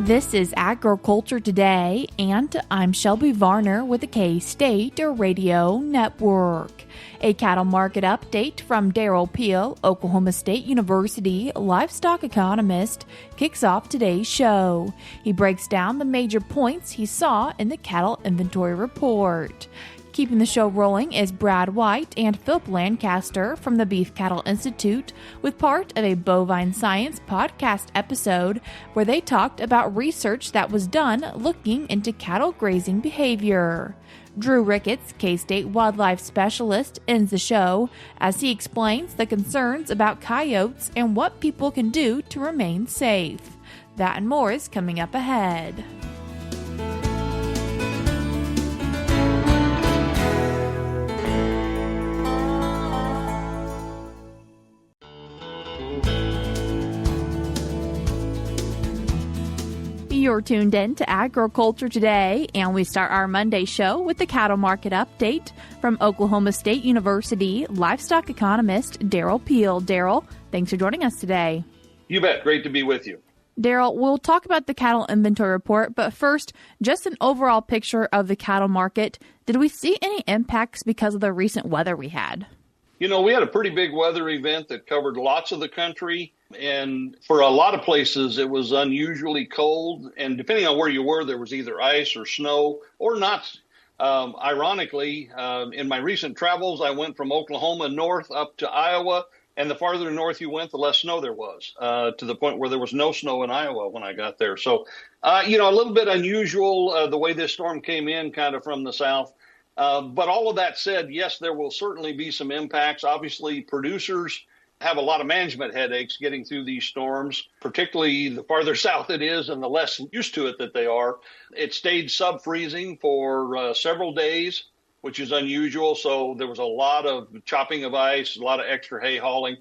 This is Agriculture Today, and I'm Shelby Varner with the K-State Radio Network. A cattle market update from Derrell Peel, Oklahoma State University livestock economist, kicks off today's show. He breaks down the major points he saw in the cattle inventory report. Keeping the show rolling is Brad White and Phillip Lancaster from the Beef Cattle Insitute with part of a Bovine Science podcast episode where they talked about research that was done looking into cattle grazing behavior. Drew Ricketts, K-State wildlife specialist, ends the show as he explains the concerns about coyotes and what people can do to remain safe. That and more is coming up ahead. You're tuned in to Agriculture Today, and we start our Monday show with the cattle market update from Oklahoma State University livestock economist Derrell Peel. Derrell, thanks for joining us today. You bet. Great to be with you. Derrell, we'll talk about the cattle inventory report, but first, just an overall picture of the cattle market. Did we see any impacts because of the recent weather we had? You know, we had a pretty big weather event that covered lots of the country. And for a lot of places, it was unusually cold. And depending on where you were, there was either ice or snow or not. Ironically, in my recent travels, I went from Oklahoma north up to Iowa. And the farther north you went, the less snow there was, to the point where there was no snow in Iowa when I got there. So, a little bit unusual the way this storm came in kind of from the south. But all of that said, yes, there will certainly be some impacts. Obviously, producers have a lot of management headaches getting through these storms, particularly the farther south it is and the less used to it that they are. It stayed sub-freezing for several days, which is unusual. So there was a lot of chopping of ice, a lot of extra hay hauling.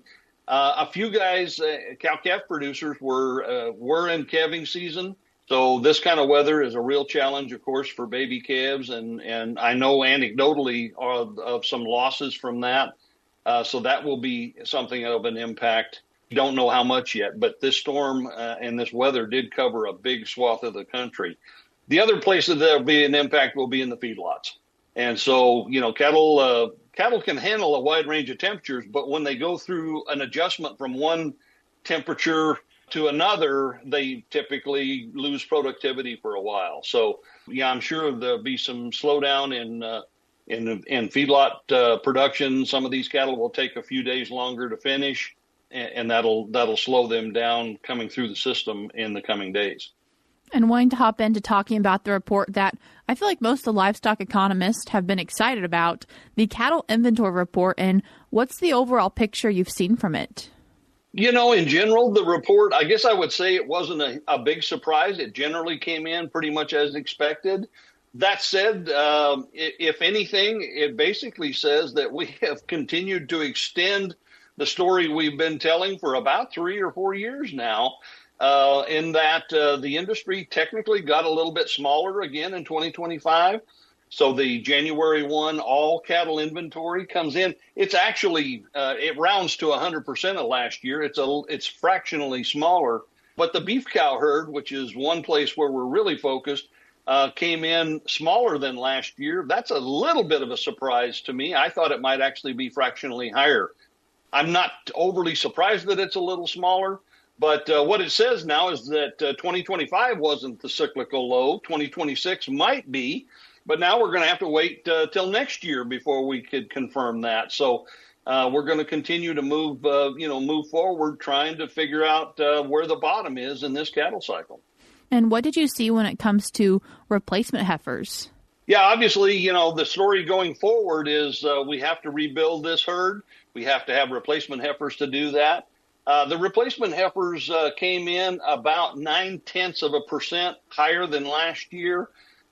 A few guys, cow-calf producers, were in calving season. So this kind of weather is a real challenge, of course, for baby calves. And I know anecdotally of some losses from that. So that will be something of an impact. Don't know how much yet, but this storm and this weather did cover a big swath of the country. The other places that will be an impact will be in the feedlots. And so, cattle can handle a wide range of temperatures, but when they go through an adjustment from one temperature to another, they typically lose productivity for a while. So, I'm sure there'll be some slowdown in feedlot production. Some of these cattle will take a few days longer to finish, and that'll slow them down coming through the system in the coming days. And wanting to hop into talking about the report that I feel like most of the livestock economists have been excited about, the cattle inventory report, and what's the overall picture you've seen from it? In general, the report, I guess I would say it wasn't a big surprise. It generally came in pretty much as expected. That said, if anything, it basically says that we have continued to extend the story we've been telling for about 3 or 4 years now, in that the industry technically got a little bit smaller again in 2025. So the January 1 all cattle inventory comes in. It's actually, it rounds to 100% of last year. It's fractionally smaller. But the beef cow herd, which is one place where we're really focused, came in smaller than last year. That's a little bit of a surprise to me. I thought it might actually be fractionally higher. I'm not overly surprised that it's a little smaller, but what it says now is that 2025 wasn't the cyclical low. 2026 might be, but now we're going to have to wait till next year before we could confirm that. So we're going to continue to move forward, trying to figure out where the bottom is in this cattle cycle. And what did you see when it comes to replacement heifers? Yeah, obviously, the story going forward is we have to rebuild this herd. We have to have replacement heifers to do that. The replacement heifers came in about 0.9% higher than last year,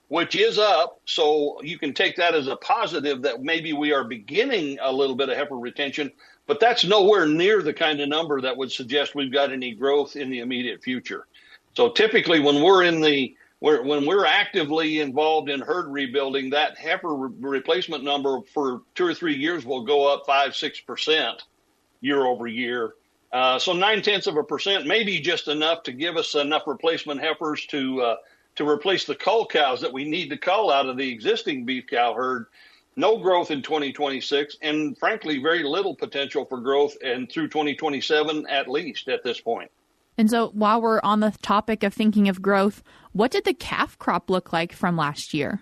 which is up. So you can take that as a positive that maybe we are beginning a little bit of heifer retention, but that's nowhere near the kind of number that would suggest we've got any growth in the immediate future. So typically when we're actively involved in herd rebuilding, that heifer replacement number for 2 or 3 years will go up 5-6% year over year. So 0.9%, maybe just enough to give us enough replacement heifers to replace the cull cows that we need to cull out of the existing beef cow herd. No growth in 2026, and frankly, very little potential for growth and through 2027 at least at this point. And so while we're on the topic of thinking of growth, what did the calf crop look like from last year?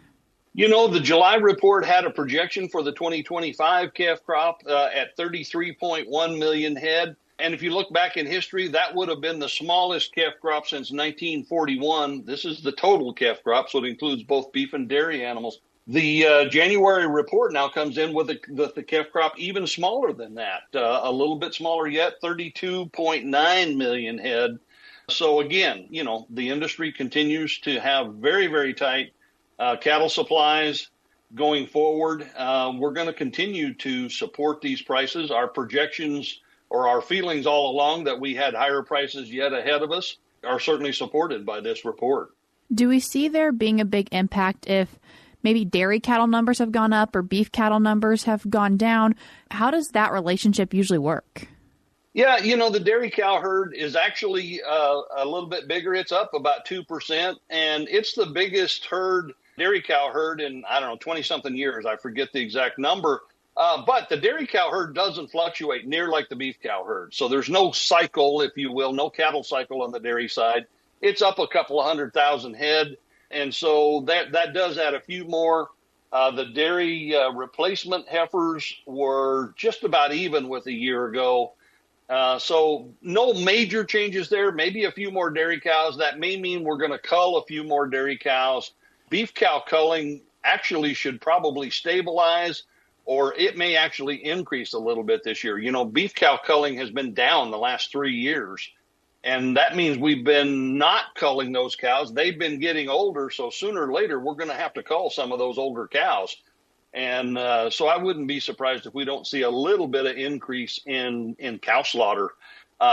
The July report had a projection for the 2025 calf crop at 33.1 million head. And if you look back in history, that would have been the smallest calf crop since 1941. This is the total calf crop, so it includes both beef and dairy animals. The January report now comes in with the calf crop even smaller than that, a little bit smaller yet, 32.9 million head. So again, the industry continues to have very, very tight cattle supplies going forward. We're going to continue to support these prices. Our projections or our feelings all along that we had higher prices yet ahead of us are certainly supported by this report. Do we see there being a big impact if maybe dairy cattle numbers have gone up or beef cattle numbers have gone down? How does that relationship usually work? Yeah, the dairy cow herd is actually a little bit bigger. It's up about 2%, and it's the biggest dairy cow herd in, 20-something years. I forget the exact number. But the dairy cow herd doesn't fluctuate near like the beef cow herd. So there's no cycle, if you will, no cattle cycle on the dairy side. It's up a couple of 100,000 head. And so that does add a few more. The dairy replacement heifers were just about even with a year ago. So no major changes there, maybe a few more dairy cows. That may mean we're going to cull a few more dairy cows. Beef cow culling actually should probably stabilize, or it may actually increase a little bit this year. Beef cow culling has been down the last 3 years, and that means we've been not culling those cows. They've been getting older, so sooner or later we're going to have to cull some of those older cows. And so I wouldn't be surprised if we don't see a little bit of increase in cow slaughter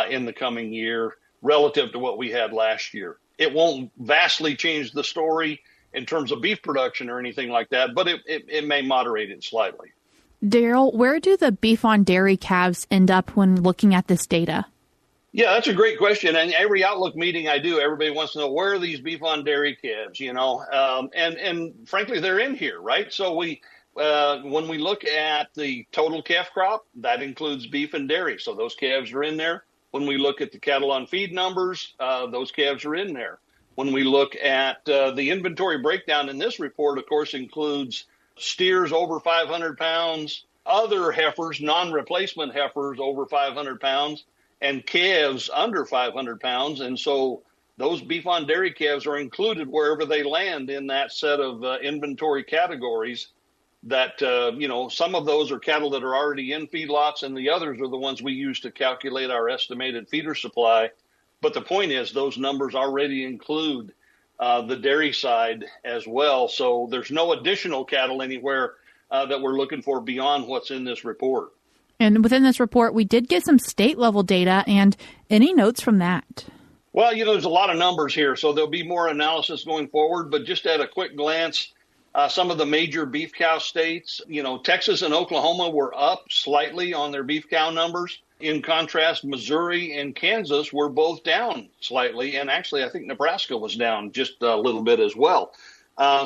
in the coming year relative to what we had last year. It won't vastly change the story in terms of beef production or anything like that, but it may moderate it slightly. Derrell, where do the beef on dairy calves end up when looking at this data? Yeah, that's a great question. And every Outlook meeting I do, everybody wants to know, where are these beef on dairy calves, and frankly, they're in here, right? So when we look at the total calf crop, that includes beef and dairy. So those calves are in there. When we look at the cattle on feed numbers, those calves are in there. When we look at the inventory breakdown in this report, of course, includes steers over 500 pounds, other heifers, non-replacement heifers over 500 pounds, and calves under 500 pounds. And so those beef on dairy calves are included wherever they land in that set of inventory categories. That, some of those are cattle that are already in feedlots, and the others are the ones we use to calculate our estimated feeder supply. But the point is, those numbers already include the dairy side as well. So there's no additional cattle anywhere that we're looking for beyond what's in this report. And within this report, we did get some state level data, and any notes from that? Well, there's a lot of numbers here, so there'll be more analysis going forward. But just at a quick glance, some of the major beef cow states, Texas and Oklahoma were up slightly on their beef cow numbers. In contrast, Missouri and Kansas were both down slightly. And actually, I think Nebraska was down just a little bit as well.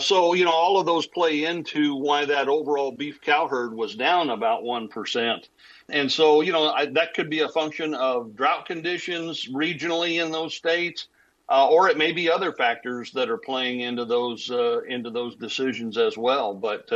So, all of those play into why that overall beef cow herd was down about 1%. And so, that could be a function of drought conditions regionally in those states, or it may be other factors that are playing into those decisions as well. But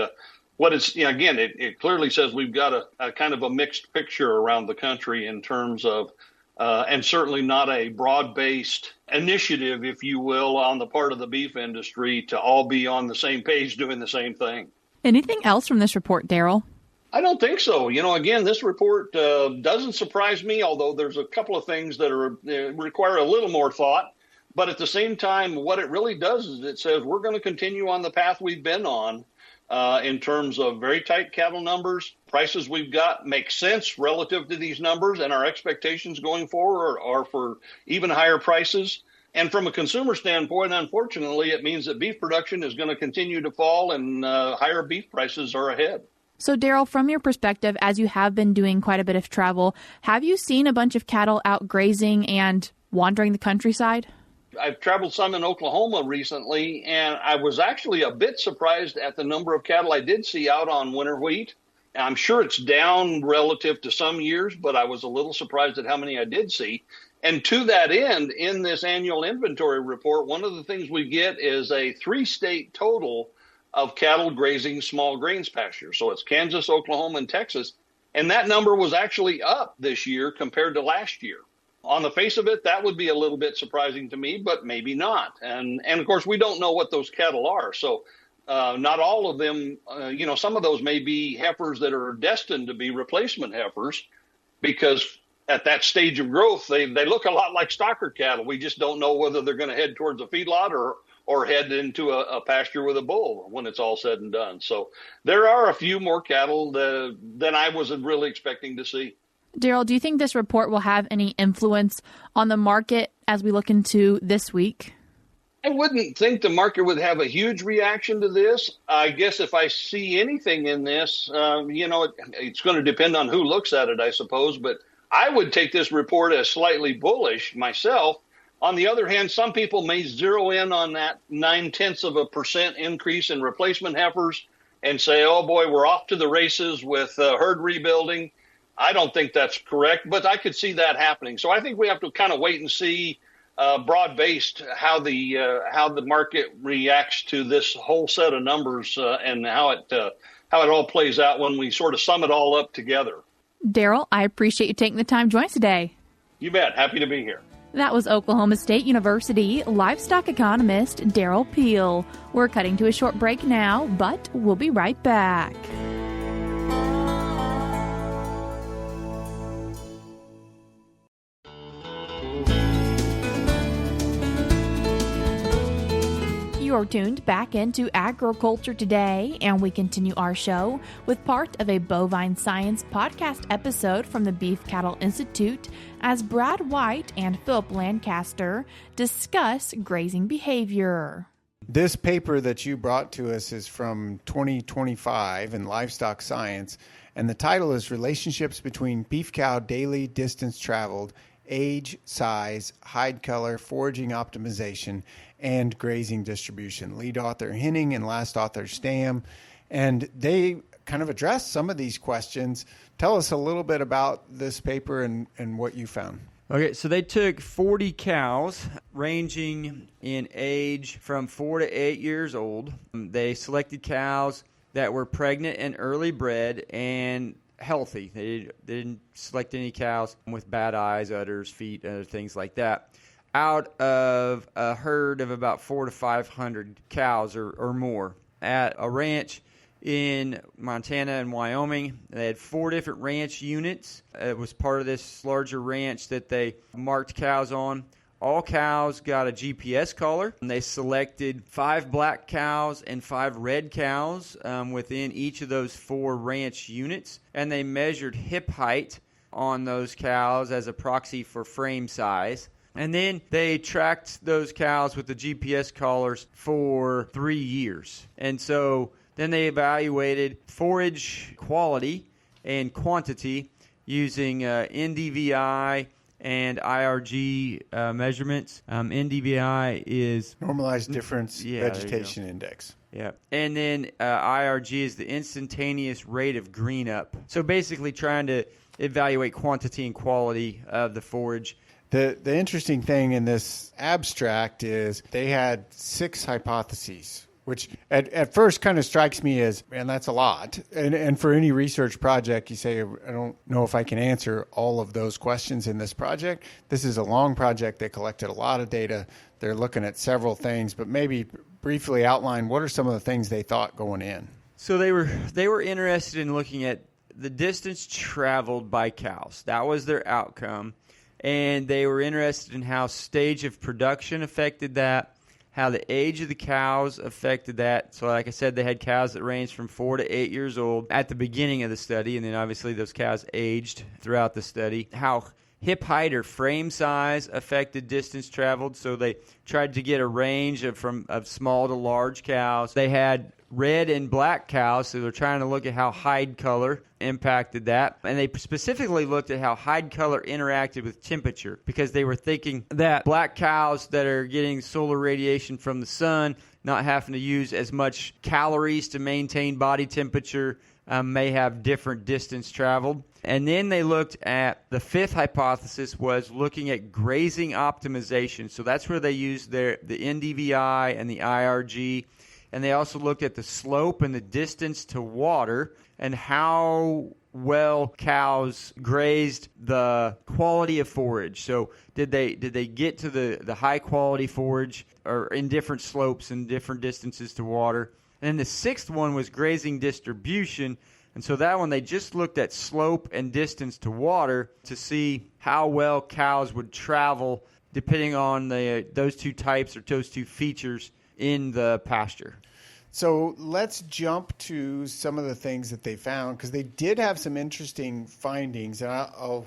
what it's, again, it clearly says we've got a kind of a mixed picture around the country in terms of, and certainly not a broad-based initiative, if you will, on the part of the beef industry to all be on the same page doing the same thing. Anything else from this report, Derrell? I don't think so. Again, this report doesn't surprise me, although there's a couple of things that require a little more thought. But at the same time, what it really does is it says we're going to continue on the path we've been on in terms of very tight cattle numbers. Prices we've got make sense relative to these numbers, and our expectations going forward are for even higher prices. And from a consumer standpoint, unfortunately, it means that beef production is going to continue to fall and higher beef prices are ahead. So, Derrell, from your perspective, as you have been doing quite a bit of travel, have you seen a bunch of cattle out grazing and wandering the countryside? I've traveled some in Oklahoma recently, and I was actually a bit surprised at the number of cattle I did see out on winter wheat. I'm sure it's down relative to some years, but I was a little surprised at how many I did see. And to that end, in this annual inventory report, one of the things we get is a 3-state total of cattle grazing small grains pastures. So it's Kansas, Oklahoma, and Texas. And that number was actually up this year compared to last year. On the face of it, that would be a little bit surprising to me, but maybe not. And of course, we don't know what those cattle are. So not all of them, some of those may be heifers that are destined to be replacement heifers, because at that stage of growth, they look a lot like stocker cattle. We just don't know whether they're going to head towards a feedlot or head into a pasture with a bull when it's all said and done. So there are a few more cattle than I was really expecting to see. Derrell, do you think this report will have any influence on the market as we look into this week? I wouldn't think the market would have a huge reaction to this. I guess if I see anything in this, it's going to depend on who looks at it, I suppose. But I would take this report as slightly bullish myself. On the other hand, some people may zero in on that 0.9% increase in replacement heifers and say, oh boy, we're off to the races with herd rebuilding. I don't think that's correct, but I could see that happening. So I think we have to kind of wait and see broad-based how the market reacts to this whole set of numbers and how it all plays out when we sort of sum it all up together. Derrell, I appreciate you taking the time to join us today. You bet. Happy to be here. That was Oklahoma State University livestock economist Derrell Peel. We're cutting to a short break now, but we'll be right back. You're tuned back into Agriculture Today, and we continue our show with part of a Bovine Science podcast episode from the Beef Cattle Insitute as Brad White and Phillip Lancaster discuss grazing behavior. This paper that you brought to us is from 2025 in Livestock Science, and the title is Relationships Between Beef Cow Daily Distance Traveled, Age, Size, Hide Color, Foraging Optimization, and Grazing Distribution. Lead author Henning and last author Stam. And they kind of address some of these questions. Tell us a little bit about this paper and what you found. Okay, so they took 40 cows ranging in age from 4 to 8 years old. They selected cows that were pregnant and early bred and healthy. They didn't select any cows with bad eyes, udders, feet, other things like that, out of a herd of about 400 to 500 cows or more at a ranch in Montana and Wyoming. They had 4 different ranch units. It was part of this larger ranch that they marked cows on. All cows got a GPS collar. And they selected 5 black cows and 5 red cows within each of those 4 ranch units. And they measured hip height on those cows as a proxy for frame size. And then they tracked those cows with the GPS collars for 3 years. And so then they evaluated forage quality and quantity using NDVI and IRG measurements. NDVI is Normalized Difference Vegetation Index. Yeah. And then IRG is the instantaneous rate of green up. So basically trying to evaluate quantity and quality of the forage. The interesting thing in this abstract is they had 6 hypotheses, which at first kind of strikes me as, man, that's a lot. And for any research project, you say, I don't know if I can answer all of those questions in this project. This is a long project. They collected a lot of data. They're looking at several things, but maybe briefly outline what are some of the things they thought going in. So they were interested in looking at the distance traveled by cows. That was their outcome. And they were interested in how stage of production affected that, how the age of the cows affected that. So like I said, they had cows that ranged from 4 to 8 years old at the beginning of the study, and then obviously those cows aged throughout the study. How hip height or frame size affected distance traveled. So they tried to get a range of small to large cows. They had red and black cows, so they're trying to look at how hide color impacted that. And they specifically looked at how hide color interacted with temperature, because they were thinking that black cows that are getting solar radiation from the sun, not having to use as much calories to maintain body temperature, may have different distance traveled. And then they looked at the fifth hypothesis, was looking at grazing optimization. So that's where they used the NDVI and the IRG. And they also looked at the slope and the distance to water and how well cows grazed the quality of forage. So did they get to the high quality forage or in different slopes and different distances to water? And then the sixth one was grazing distribution. And so that one, they just looked at slope and distance to water to see how well cows would travel depending on those two types or those two features in the pasture. So let's jump to some of the things that they found, because they did have some interesting findings. And I'll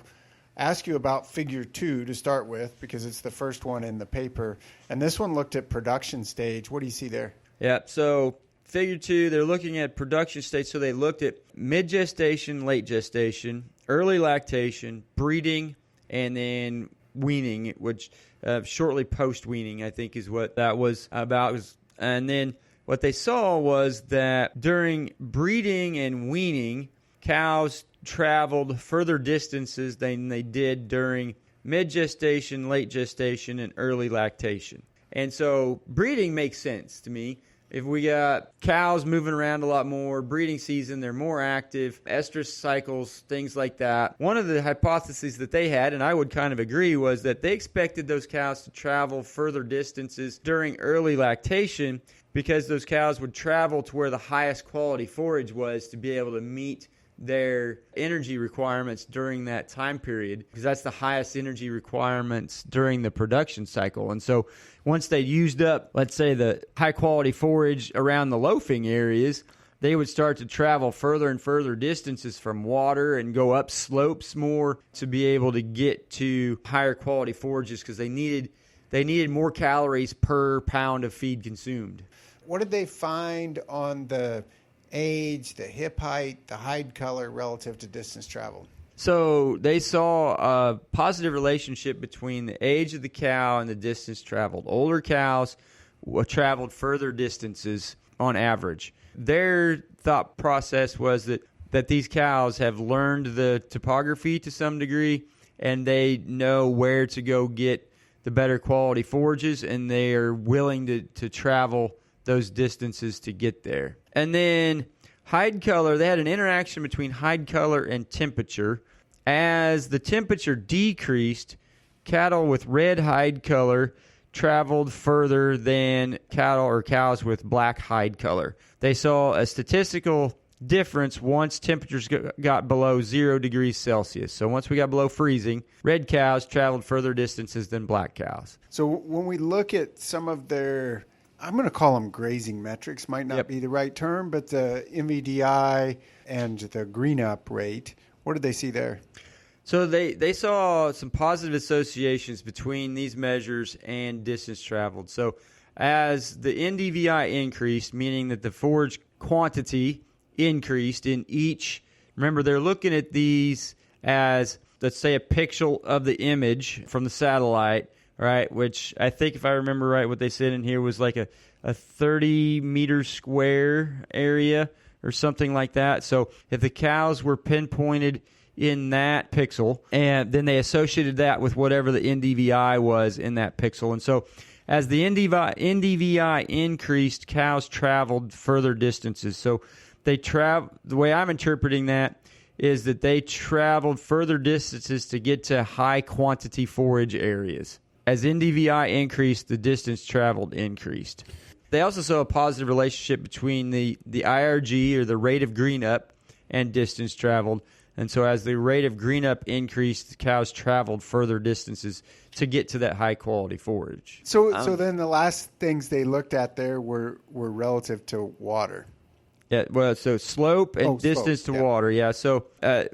ask you about figure 2 to start with, because it's the first one in the paper. And this one looked at production stage. What do you see there? Yeah, so figure 2, they're looking at production stage. So they looked at mid-gestation, late gestation, early lactation, breeding, and then weaning, which shortly post-weaning, I think, is what that was about. And then what they saw was that during breeding and weaning, cows traveled further distances than they did during mid-gestation, late gestation, and early lactation. And so breeding makes sense to me. If we got cows moving around a lot more, breeding season, they're more active, estrus cycles, things like that. One of the hypotheses that they had, and I would kind of agree, was that they expected those cows to travel further distances during early lactation, because those cows would travel to where the highest quality forage was to be able to meet their energy requirements during that time period, because that's the highest energy requirements during the production cycle. And so once they used up, let's say, the high quality forage around the loafing areas, they would start to travel further and further distances from water and go up slopes more to be able to get to higher quality forages, because they needed more calories per pound of feed consumed. What did they find on the age, the hip height, the hide color relative to distance traveled? So they saw a positive relationship between the age of the cow and the distance traveled. Older cows traveled further distances on average. Their thought process was that these cows have learned the topography to some degree, and they know where to go get the better quality forages, and they are willing to travel those distances to get there. And then hide color, they had an interaction between hide color and temperature. As the temperature decreased, cattle with red hide color traveled further than cattle or cows with black hide color. They saw a statistical difference once temperatures got below 0 degrees Celsius. So once we got below freezing, red cows traveled further distances than black cows. So when we look at some of their, I'm going to call them grazing metrics, might not be the right term, but the MVDI and the green up rate, what did they see there? So they saw some positive associations between these measures and distance traveled. So as the NDVI increased, meaning that the forage quantity increased in each, remember they're looking at these as, let's say, a pixel of the image from the satellite, right, which I think, if I remember right, what they said in here was like a 30-meter square area or something like that. So if the cows were pinpointed in that pixel, and then they associated that with whatever the NDVI was in that pixel. And so as the NDVI increased, cows traveled further distances. So the way I'm interpreting that is that they traveled further distances to get to high quantity forage areas. As NDVI increased, the distance traveled increased. They also saw a positive relationship between the IRG, or the rate of green up, and distance traveled. And so as the rate of green up increased, the cows traveled further distances to get to that high quality forage. So then the last things they looked at there were relative to water. Yeah, well, so slope and distance to water, yeah. So,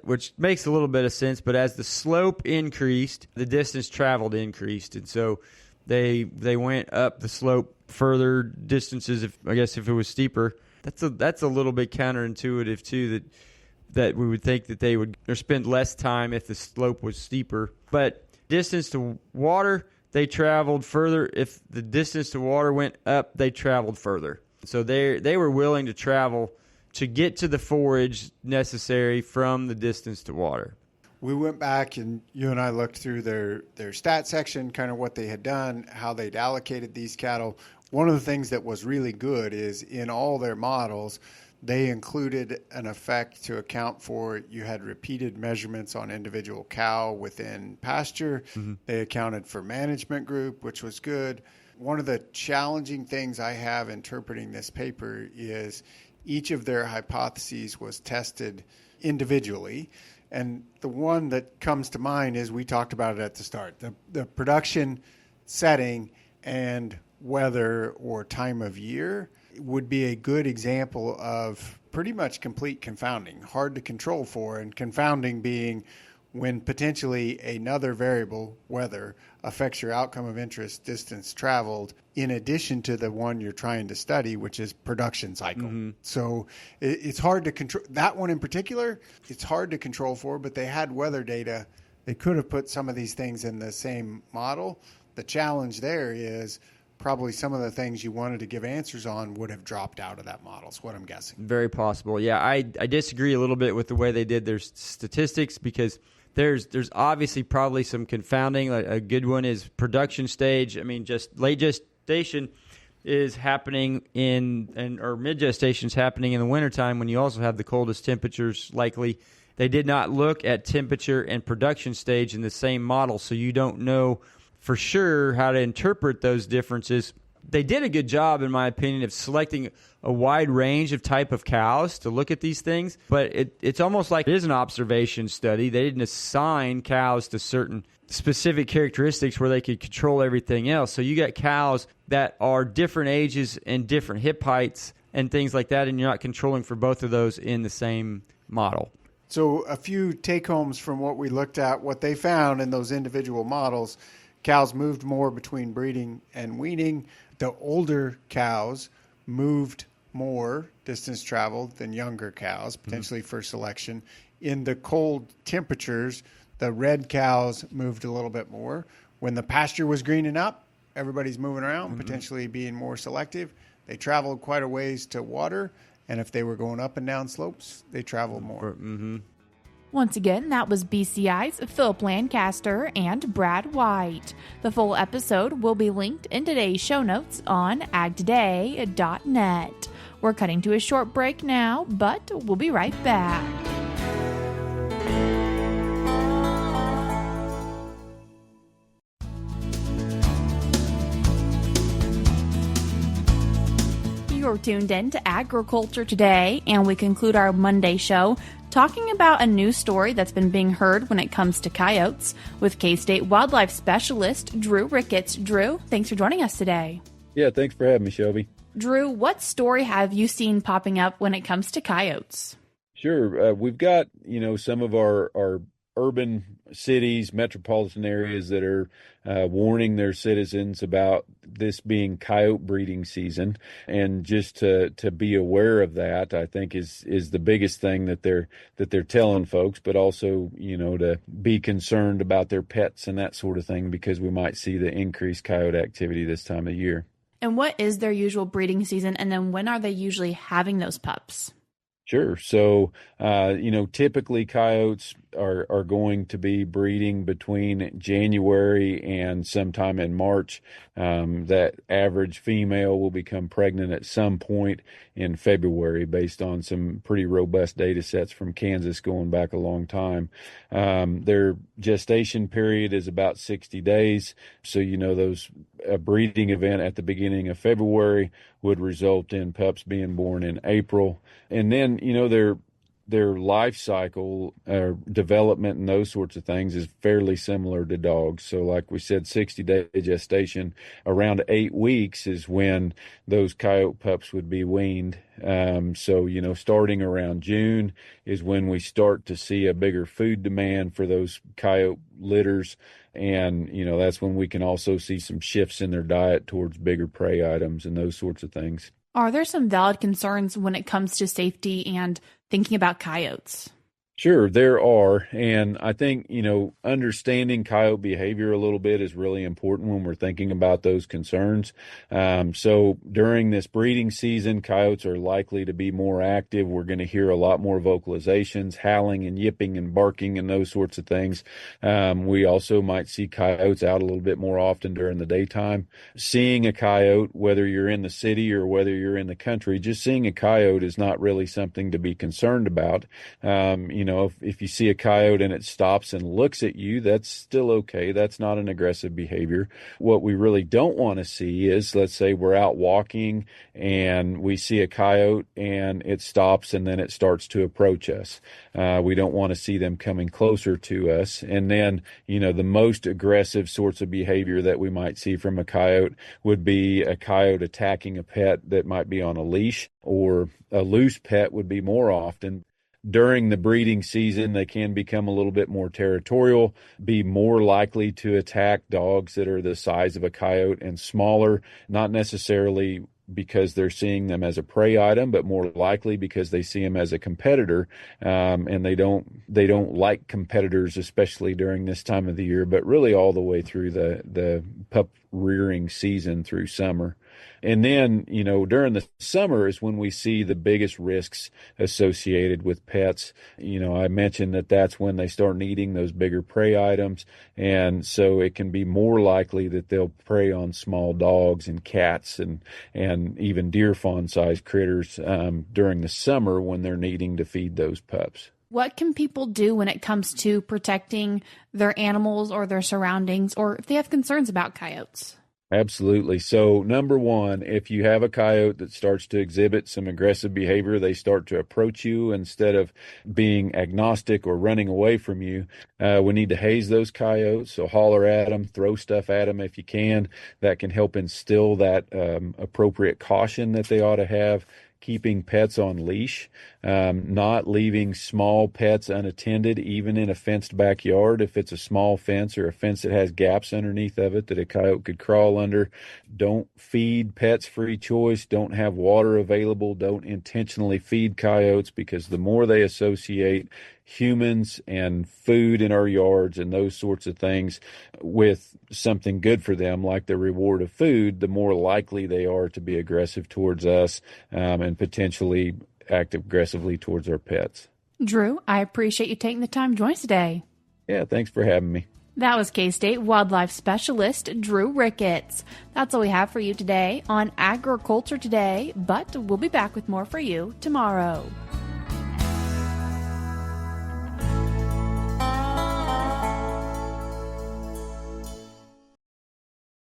which makes a little bit of sense, but as the slope increased, the distance traveled increased. And so they went up the slope further distances, if it was steeper, That's a little bit counterintuitive too, that we would think that they would spend less time if the slope was steeper. But distance to water, they traveled further. If the distance to water went up, they traveled further. So they were willing to travel to get to the forage necessary from the distance to water. We went back and you and I looked through their stat section, kind of what they had done, how they'd allocated these cattle. One of the things that was really good is in all their models, they included an effect to account for, you had repeated measurements on individual cow within pasture. Mm-hmm. They accounted for management group, which was good. One of the challenging things I have interpreting this paper is each of their hypotheses was tested individually. And the one that comes to mind is, we talked about it at the start, the production setting and weather or time of year would be a good example of pretty much complete confounding, hard to control for, and confounding being when potentially another variable, weather, affects your outcome of interest, distance traveled, in addition to the one you're trying to study, which is production cycle. Mm-hmm. So it's hard to control. That one in particular, it's hard to control for, but they had weather data. They could have put some of these things in the same model. The challenge there is probably some of the things you wanted to give answers on would have dropped out of that model, is what I'm guessing. Very possible. Yeah, I disagree a little bit with the way they did their statistics, because there's obviously probably some confounding. A good one is production stage. I mean, just late gestation is happening or mid gestation is happening in the wintertime, when you also have the coldest temperatures likely. They did not look at temperature and production stage in the same model, so you don't know for sure how to interpret those differences. They did a good job, in my opinion, of selecting a wide range of type of cows to look at these things, but it's almost like it is an observation study. They didn't assign cows to certain specific characteristics where they could control everything else. So you got cows that are different ages and different hip heights and things like that, and you're not controlling for both of those in the same model. So a few take-homes from what we looked at, what they found in those individual models. Cows moved more between breeding and weaning. The older cows moved more distance traveled than younger cows, potentially for selection. In the cold temperatures, the red cows moved a little bit more. When the pasture was greening up, everybody's moving around, potentially being more selective. They traveled quite a ways to water, and if they were going up and down slopes, they traveled more. Mm-hmm. Once again, that was BCI's Phillip Lancaster and Brad White. The full episode will be linked in today's show notes on agtoday.net. We're cutting to a short break now, but we'll be right back. You're tuned in to Agriculture Today, and we conclude our Monday show talking about a news story that's been being heard when it comes to coyotes with K-State wildlife specialist Drew Ricketts. Drew, thanks for joining us today. Yeah, thanks for having me, Shelby. Drew, what story have you seen popping up when it comes to coyotes? Sure. We've got, some of our urban cities, metropolitan areas that are warning their citizens about this being coyote breeding season. And just to be aware of that, I think is the biggest thing that they're telling folks, but also, to be concerned about their pets and that sort of thing, because we might see the increased coyote activity this time of year. And what is their usual breeding season? And then when are they usually having those pups? Sure. So, typically coyotes are going to be breeding between January and sometime in March. That average female will become pregnant at some point in February, based on some pretty robust data sets from Kansas going back a long time. Their gestation period is about 60 days. So, a breeding event at the beginning of February would result in pups being born in April. And then, their life cycle, development and those sorts of things is fairly similar to dogs. So like we said, 60-day gestation, around 8 weeks is when those coyote pups would be weaned. So, starting around June is when we start to see a bigger food demand for those coyote litters. And, that's when we can also see some shifts in their diet towards bigger prey items and those sorts of things. Are there some valid concerns when it comes to safety and thinking about coyotes? Sure, there are. And I think, understanding coyote behavior a little bit is really important when we're thinking about those concerns. So during this breeding season, coyotes are likely to be more active. We're going to hear a lot more vocalizations, howling and yipping and barking and those sorts of things. We also might see coyotes out a little bit more often during the daytime. Seeing a coyote, whether you're in the city or whether you're in the country, just seeing a coyote is not really something to be concerned about. If you see a coyote and it stops and looks at you, that's still okay. That's not an aggressive behavior. What we really don't want to see is, let's say we're out walking and we see a coyote and it stops and then it starts to approach us. We don't want to see them coming closer to us. And then, the most aggressive sorts of behavior that we might see from a coyote would be a coyote attacking a pet that might be on a leash, or a loose pet would be more often. During the breeding season, they can become a little bit more territorial, be more likely to attack dogs that are the size of a coyote and smaller, not necessarily because they're seeing them as a prey item, but more likely because they see them as a competitor, and they don't like competitors, especially during this time of the year, but really all the way through the pup rearing season through summer. And then, during the summer is when we see the biggest risks associated with pets. I mentioned that that's when they start eating those bigger prey items. And so it can be more likely that they'll prey on small dogs and cats and even deer fawn sized critters during the summer when they're needing to feed those pups. What can people do when it comes to protecting their animals or their surroundings, or if they have concerns about coyotes? Absolutely. So number one, if you have a coyote that starts to exhibit some aggressive behavior, they start to approach you instead of being agnostic or running away from you. We need to haze those coyotes. So holler at them, throw stuff at them if you can. That can help instill that appropriate caution that they ought to have. Keeping pets on leash, not leaving small pets unattended, even in a fenced backyard. If it's a small fence or a fence that has gaps underneath of it that a coyote could crawl under. Don't feed pets free choice. Don't have water available. Don't intentionally feed coyotes, because the more they associate humans and food in our yards and those sorts of things with something good for them, like the reward of food, the more likely they are to be aggressive towards us and potentially act aggressively towards our pets. Drew, I appreciate you taking the time to join us today. Yeah, thanks for having me. That was K-State Wildlife Specialist Drew Ricketts. That's all we have for you today on Agriculture Today, but we'll be back with more for you tomorrow.